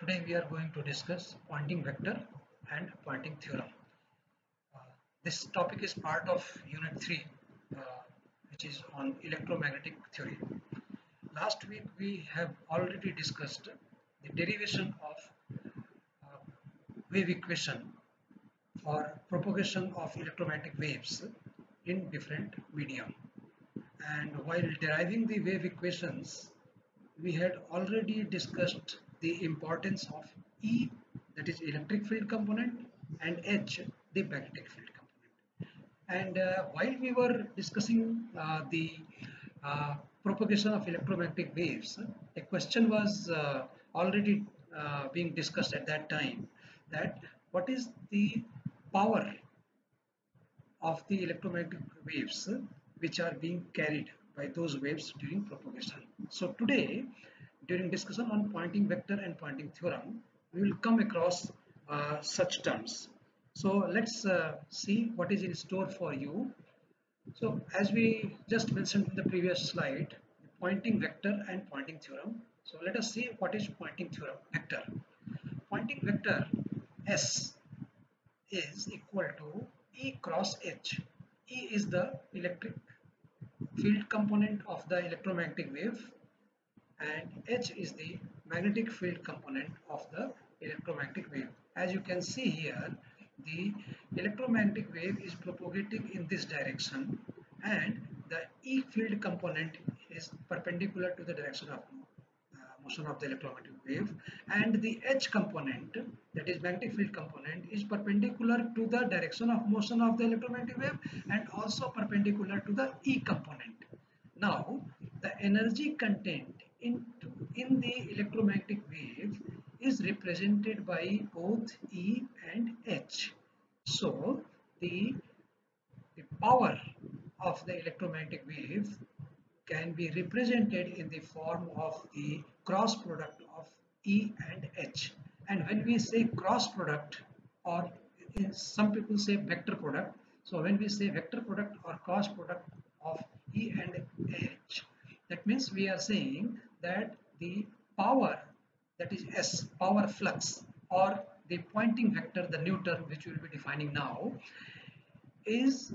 Today we are going to discuss Poynting vector and Poynting theorem. Uh, this topic is part of Unit 3, uh, which is on electromagnetic theory. Last week we have already discussed the derivation of wave equation for propagation of electromagnetic waves in different medium. And while deriving the wave equations, we had already discussed the importance of E, that is electric field component, and H, the magnetic field component. And while we were discussing the uh, propagation of electromagnetic waves, a question was already being discussed at that time, that what is the power of the electromagnetic waves which are being carried by those waves during propagation. So today, during discussion on Poynting vector and Poynting theorem, we will come across such terms. So let's see what is in store for you. So as we just mentioned in the previous slide, Poynting vector and Poynting theorem. So let us see what is Poynting theorem vector. Poynting vector S is equal to E cross H. E is the electric field component of the electromagnetic wave and H is the magnetic field component of the electromagnetic wave. As you can see here, the electromagnetic wave is propagating in this direction and the E field component is perpendicular to the direction of motion of the electromagnetic wave, and the H component, that is magnetic field component, is perpendicular to the direction of motion of the electromagnetic wave and also perpendicular to the E component. Now the energy content in the electromagnetic wave is represented by both E and H. So the power of the electromagnetic wave can be represented in the form of the cross product of E and H. And when we say cross product, or some people say vector product, so when we say vector product or cross product of E and H, that means we are saying that the power, that is S, power flux, or the Poynting vector, the new term which we will be defining now, is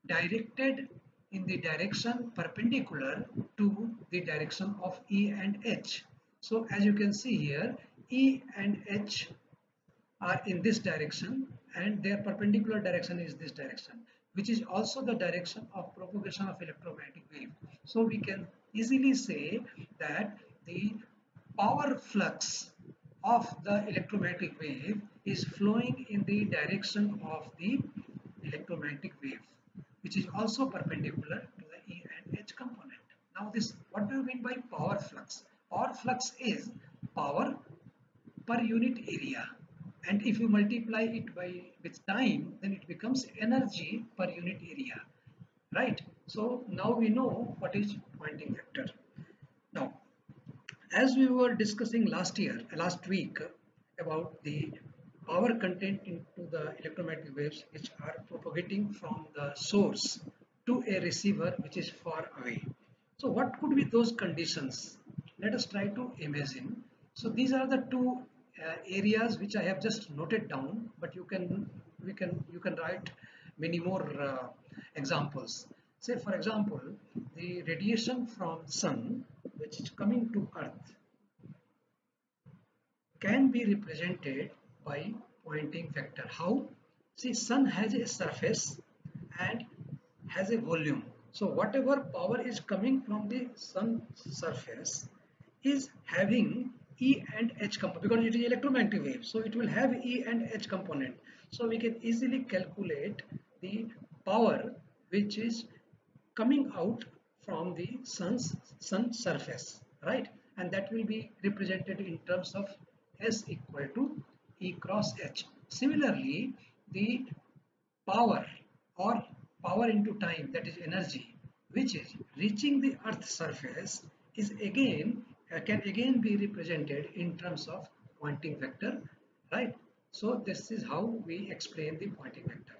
directed in the direction perpendicular to the direction of E and H. So as you can see here, E and H are in this direction and their perpendicular direction is this direction, which is also the direction of propagation of electromagnetic wave. So we can easily say that the power flux of the electromagnetic wave is flowing in the direction of the electromagnetic wave, which is also perpendicular to the E and H component. Now this, what do you mean by power flux? Power flux is power per unit area, and if you multiply it by with time, then it becomes energy per unit area, right? So now we know what is Poynting vector. Now, as we were discussing last week about the power content into the electromagnetic waves which are propagating from the source to a receiver which is far away. So what could be those conditions? Let us try to imagine. So these are the two areas which I have just noted down, but you can write many more examples. Say for example, the radiation from sun which is coming to earth can be represented by Poynting vector. How? See, sun has a surface and has a volume. So whatever power is coming from the sun surface is having E and H component, because it is electromagnetic wave, so it will have E and H component. So we can easily calculate the power which is coming out from the sun surface, right? And that will be represented in terms of S equal to E cross H. Similarly, the power or power into time, that is energy, which is reaching the earth surface, is again can again be represented in terms of Poynting vector, right? So this is how we explain the Poynting vector.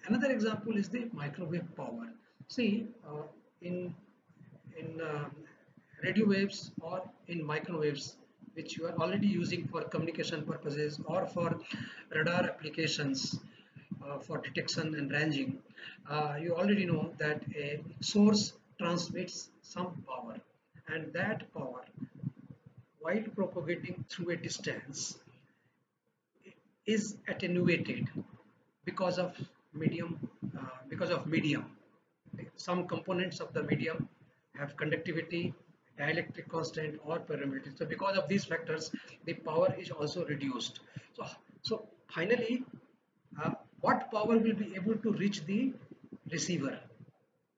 Another example is the microwave power. See, in radio waves or in microwaves, which you are already using for communication purposes or for radar applications, for detection and ranging, you already know that a source transmits some power, and that power, while propagating through a distance, is attenuated because of medium. Medium, some components of the medium have conductivity, dielectric constant, or permeability. So because of these factors, the power is also reduced. So finally, what power will be able to reach the receiver,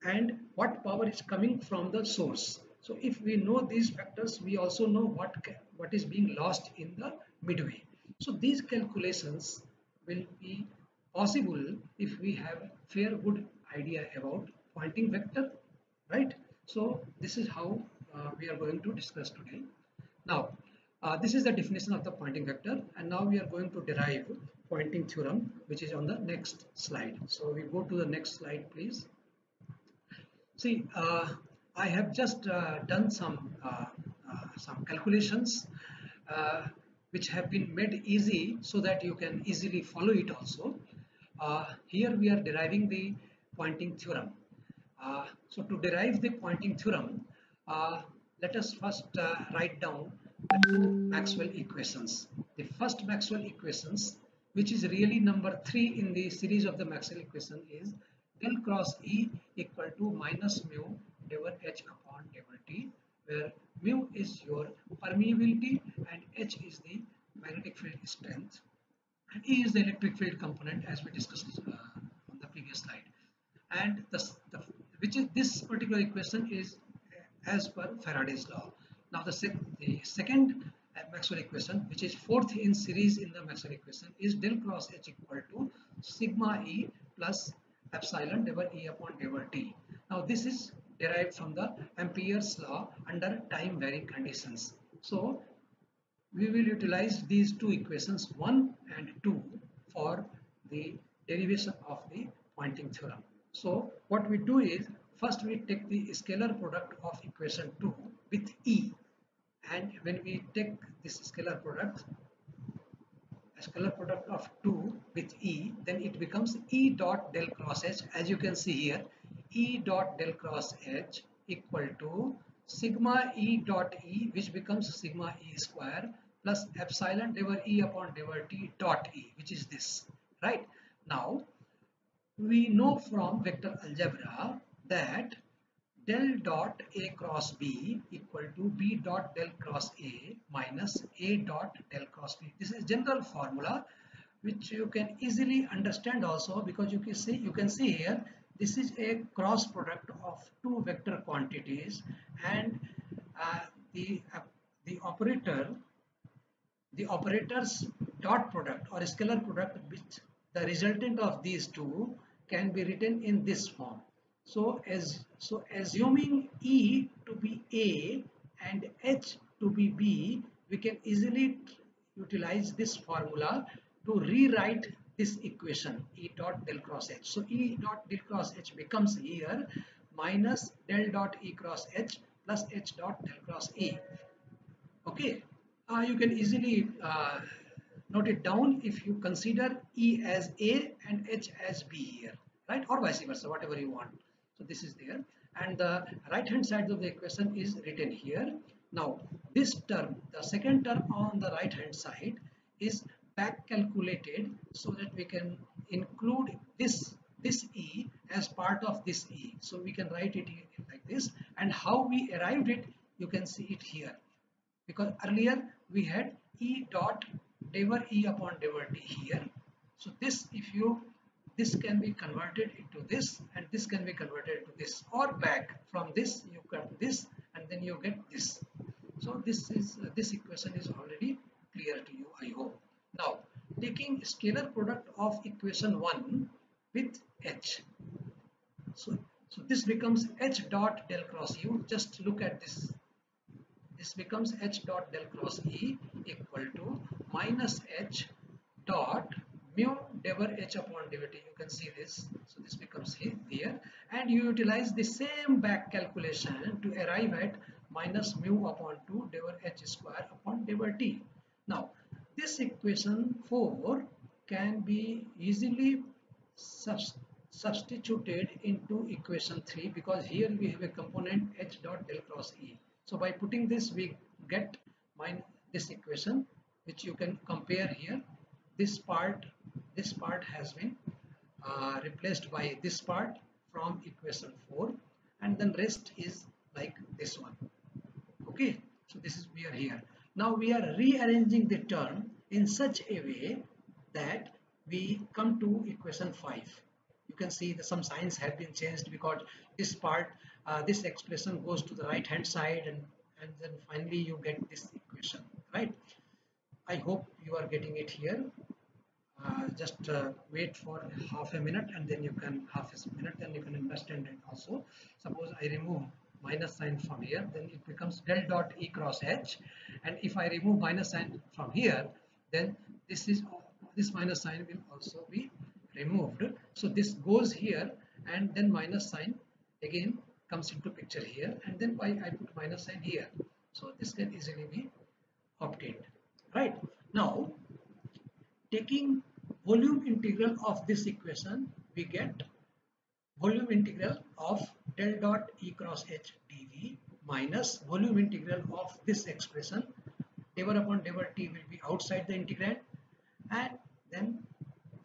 and what power is coming from the source. So if we know these factors, we also know what is being lost in the midway. So these calculations will be possible if we have fair good idea about Poynting vector, right? So this is how we are going to discuss today. Now, this is the definition of the Poynting vector, and now we are going to derive Poynting theorem, which is on the next slide. So we go to the next slide, please. See, I have just done some calculations which have been made easy so that you can easily follow it also. Here we are deriving the Poynting theorem. So to derive the Poynting theorem, let us first write down the two Maxwell equations. The first Maxwell equations, which is really number 3 in the series of the Maxwell equation, is del cross E equal to minus mu divided H upon divided T, where mu is your permeability and H is the magnetic field strength, and E is the electric field component, as we discussed on the previous slide. And which is this particular equation is as per Faraday's law. Now the second Maxwell equation, which is fourth in series in the Maxwell equation, is del cross H equal to sigma E plus epsilon divided E upon divided T. Now this is derived from the Ampere's law under time varying conditions. So we will utilize these two equations 1 and 2 for the derivation of the Poynting theorem. So what we do is, first we take the scalar product of equation 2 with E, and when we take this scalar product of 2 with E, then it becomes E dot del cross H. As you can see here, E dot del cross H equal to sigma E dot E, which becomes sigma E square, plus epsilon divided E upon divided T dot E, which is this, right? Now we know from vector algebra that del dot A cross B equal to B dot del cross A minus A dot del cross B. This is general formula which you can easily understand also, because you can see here, this is a cross product of two vector quantities, and the operator's dot product or scalar product, which the resultant of these two can be written in this form. So assuming E to be A and H to be B, we can easily utilize this formula to rewrite this equation E dot del cross H. So E dot del cross H becomes here minus del dot E cross H plus H dot del cross A. Okay, you can easily note it down if you consider E as A and H as B here, right? Or vice versa, whatever you want. So this is there, and the right hand side of the equation is written here. Now this term, the second term on the right hand side, is back calculated so that we can include this E as part of this E. So we can write it like this, and how we arrived it, you can see it here, because earlier we had E dot divided E upon divided T here. So this can be converted into this, and this can be converted to this, or back from this you get this, and then you get this. So this equation is already clear to you, I hope. Now taking scalar product of equation 1 with H, so this becomes H dot del cross U. Just look at this. This becomes H dot del cross E equal to minus H dot mu divided H upon divided T. You can see this. So this becomes here, and you utilize the same back calculation to arrive at minus mu upon 2 divided h square upon divided t. Now this equation 4 can be easily substituted into equation 3 because here we have a component h dot del cross E. So by putting this we get this equation which you can compare here. This part has been replaced by this part from equation 4 and then rest is like this one. Okay, so this is we are here. Now we are rearranging the term in such a way that we come to equation 5. You can see that some signs have been changed because this part, this expression goes to the right hand side and then finally you get this equation, right? I hope you are getting it here. Just wait for half a minute and then you can understand it also. Suppose I remove minus sign from here, then it becomes del dot E cross H, and if I remove minus sign from here, then this minus sign will also be removed. So this goes here and then minus sign again comes into picture here, and then why I put minus sign here. So this can easily be obtained, right? Now taking volume integral of this equation, we get volume integral of del dot E cross H dV minus volume integral of this expression divided upon divided T will be outside the integrand, and then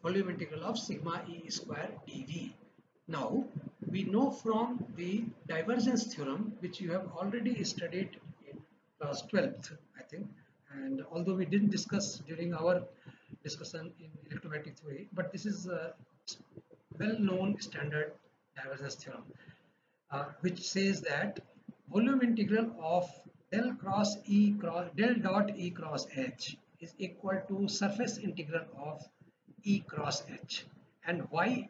volume integral of sigma E square dV. Now we know from the divergence theorem, which you have already studied in class 12th, I think, and although we didn't discuss during our discussion in electromagnetic theory, but this is a well-known standard divergence theorem, which says that volume integral of del dot E cross H is equal to surface integral of E cross H. And why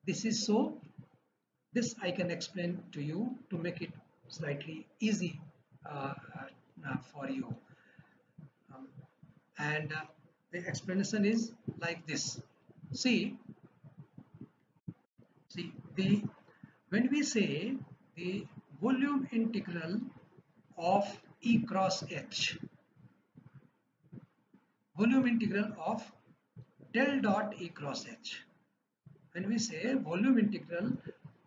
this is so, this I can explain to you to make it slightly easy for you. And the explanation is like this. See the when we say the volume integral of E cross H, volume integral of del dot E cross H, when we say volume integral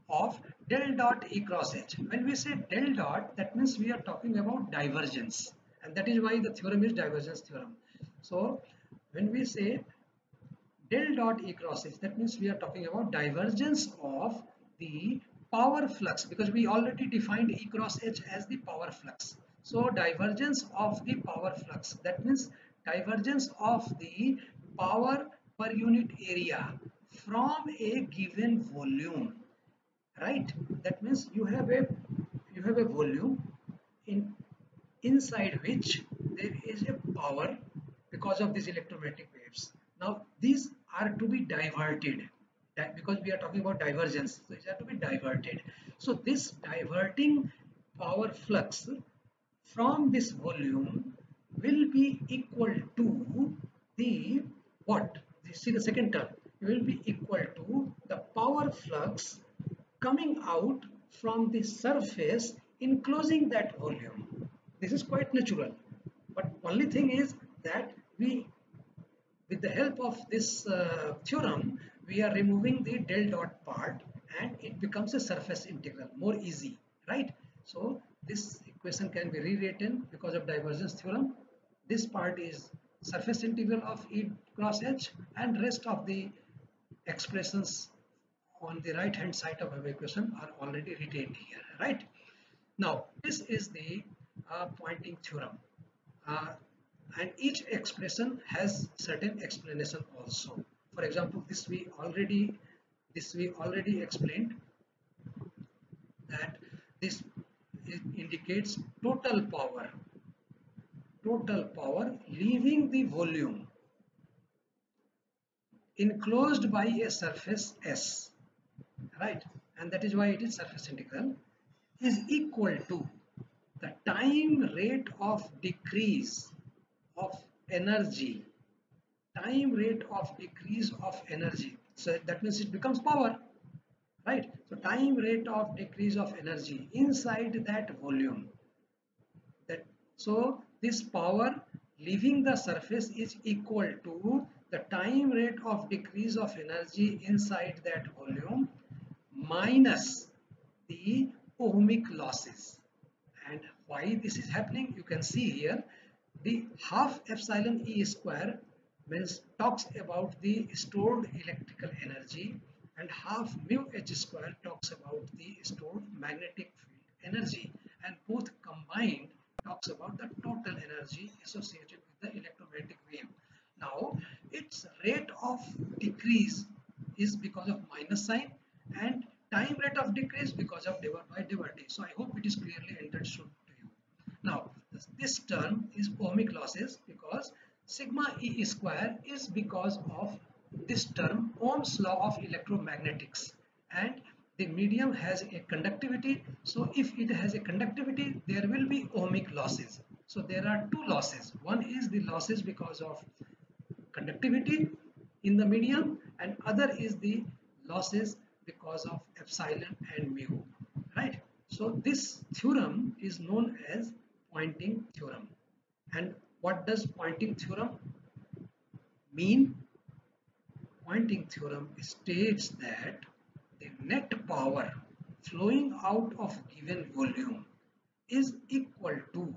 of del dot E cross H, when we say del dot, that means we are talking about divergence, and that is why the theorem is divergence theorem. So when we say del dot E cross H, that means we are talking about divergence of the power flux, because we already defined E cross H as the power flux. So divergence of the power flux, that means divergence of the power per unit area from a given volume, right? That means you have a volume inside which there is a power because of these electromagnetic waves. Now these are to be diverted, that because we are talking about divergence, so these are to be diverted. So this diverting power flux from this volume will be equal to the what? You see the second term, it will be equal to the power flux coming out from the surface enclosing that volume. This is quite natural, but only thing is that we, with the help of this theorem, we are removing the del dot part and it becomes a surface integral, more easy, right? So this equation can be rewritten because of divergence theorem. This part is surface integral of E cross H, and rest of the expressions on the right hand side of our equation are already retained here, right? Now this is the Poynting theorem, and each expression has certain explanation also. For example, this we already explained, that this indicates total power leaving the volume enclosed by a surface S, right? And that is why it is surface integral, is equal to the time rate of decrease of energy, so that means it becomes power, right? So time rate of decrease of energy inside that volume So this power leaving the surface is equal to the time rate of decrease of energy inside that volume minus the ohmic losses. And why this is happening, you can see here the half epsilon E square means talks about the stored electrical energy, and half mu H square talks about the stored magnetic field energy, and both combined talks about the total energy associated with the electromagnetic wave. Now its rate of decrease is because of minus sign, and time rate of decrease because of diverty. So I hope it is clearly understood to you. Now this term is ohmic losses because sigma E square is because of this term Ohm's law of electromagnetics, and the medium has a conductivity. So if it has a conductivity, there will be ohmic losses. So there are two losses. One is the losses because of conductivity in the medium, and other is the losses because of epsilon and mu, right? So this theorem is known as Poynting theorem. And what does Poynting theorem mean? Poynting theorem states that the net power flowing out of given volume is equal to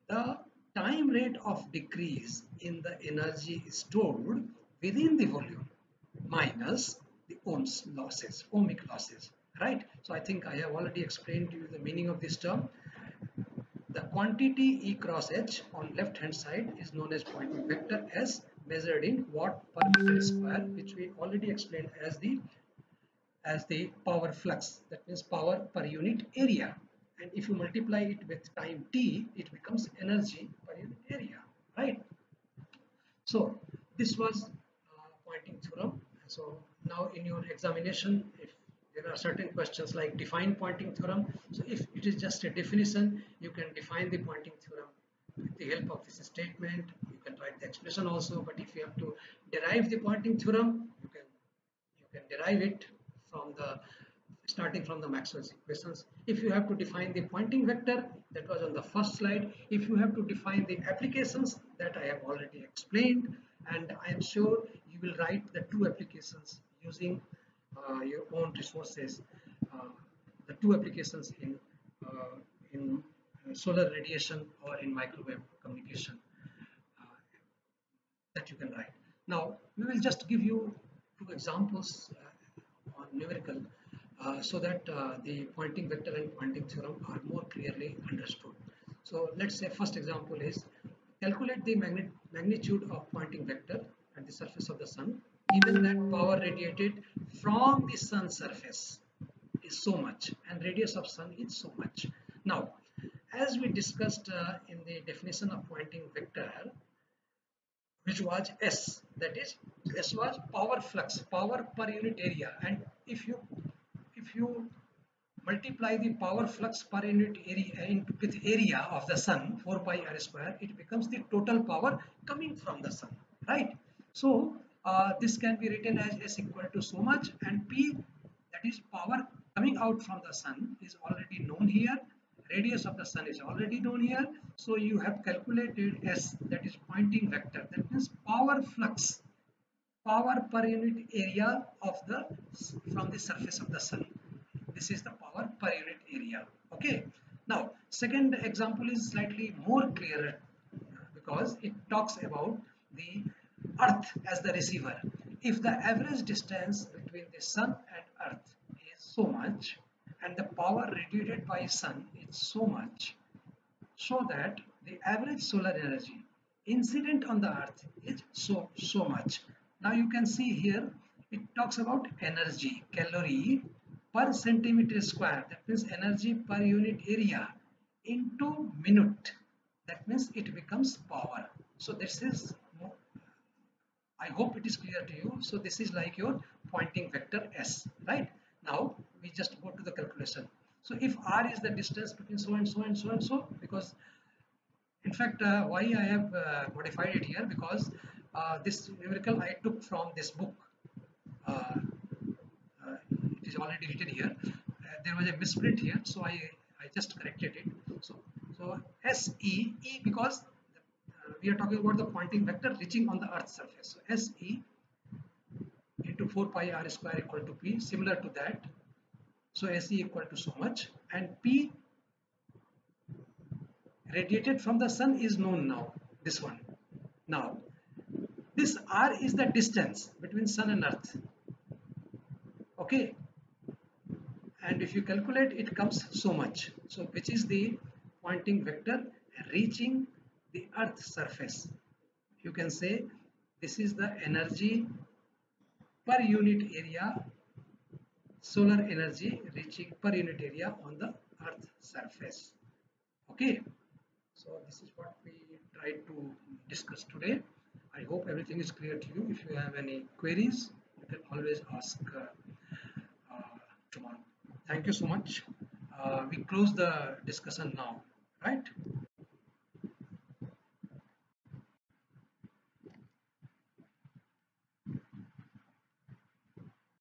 the time rate of decrease in the energy stored within the volume minus the ohmic losses, right? So I think I have already explained to you the meaning of this term. The quantity E cross H on left hand side is known as Poynting vector S, measured in watt per meter square, which we already explained as the power flux, that means power per unit area, and if you multiply it with time t, it becomes energy per unit area, right? So this was Poynting theorem. So now in your examination, if there are certain questions like define Poynting theorem, so if it is just a definition, you can define the Poynting theorem with the help of this statement. You can write the expression also, but if you have to derive the Poynting theorem, you can derive it from the starting from the Maxwell's equations. If you have to define the Poynting vector, that was on the first slide. If you have to define the applications, that I have already explained, and I am sure you will write the two applications using your own resources. The two applications in solar radiation or in microwave communication that you can write. Now we will just give you two examples on numerical so that the Poynting vector and Poynting theorem are more clearly understood. So let's say first example is calculate the magnitude of Poynting vector at the surface of the sun, given that power radiated from the sun surface is so much and radius of sun is so much. Now as we discussed in the definition of Poynting vector, which was S, that is S was power flux, power per unit area, and if you multiply the power flux per unit area with area of the sun, 4 pi r square, it becomes the total power coming from the sun, right? So this can be written as S equal to so much, and P, that is power coming out from the sun, is already known here. Radius of the sun is already known here. So you have calculated S, that is Poynting vector, that means power flux, power per unit area of the from the surface of the sun. This is the power per unit area. Okay. Now second example is slightly more clearer because it talks about the earth as the receiver. If the average distance between the sun and earth is so much and the power radiated by sun is so much, so that the average solar energy incident on the earth is so much. Now you can see here it talks about energy, calorie per centimeter square, that means energy per unit area into minute, that means it becomes power. So this is, I hope it is clear to you. So this is like your Poynting vector S, right? Now we just go to the calculation. So if r is the distance between so and so and so and so, because in fact why I have modified it here, because this numerical I took from this book. uh, it is already written here. There was a misprint here, so I just corrected it. So So SE, E because we are talking about the Poynting vector reaching on the Earth's surface. So SE into 4 pi r square equal to P, similar to that. So SE equal to so much, and P radiated from the sun is known now, this one. Now this r is the distance between sun and earth, okay, and if you calculate it comes so much, so which is the Poynting vector reaching the earth's surface. You can say this is the energy per unit area, solar energy reaching per unit area on the earth surface. Okay, so this is what we tried to discuss today. I hope everything is clear to you. If you have any queries, you can always ask tomorrow. Thank you so much. We close the discussion now, right?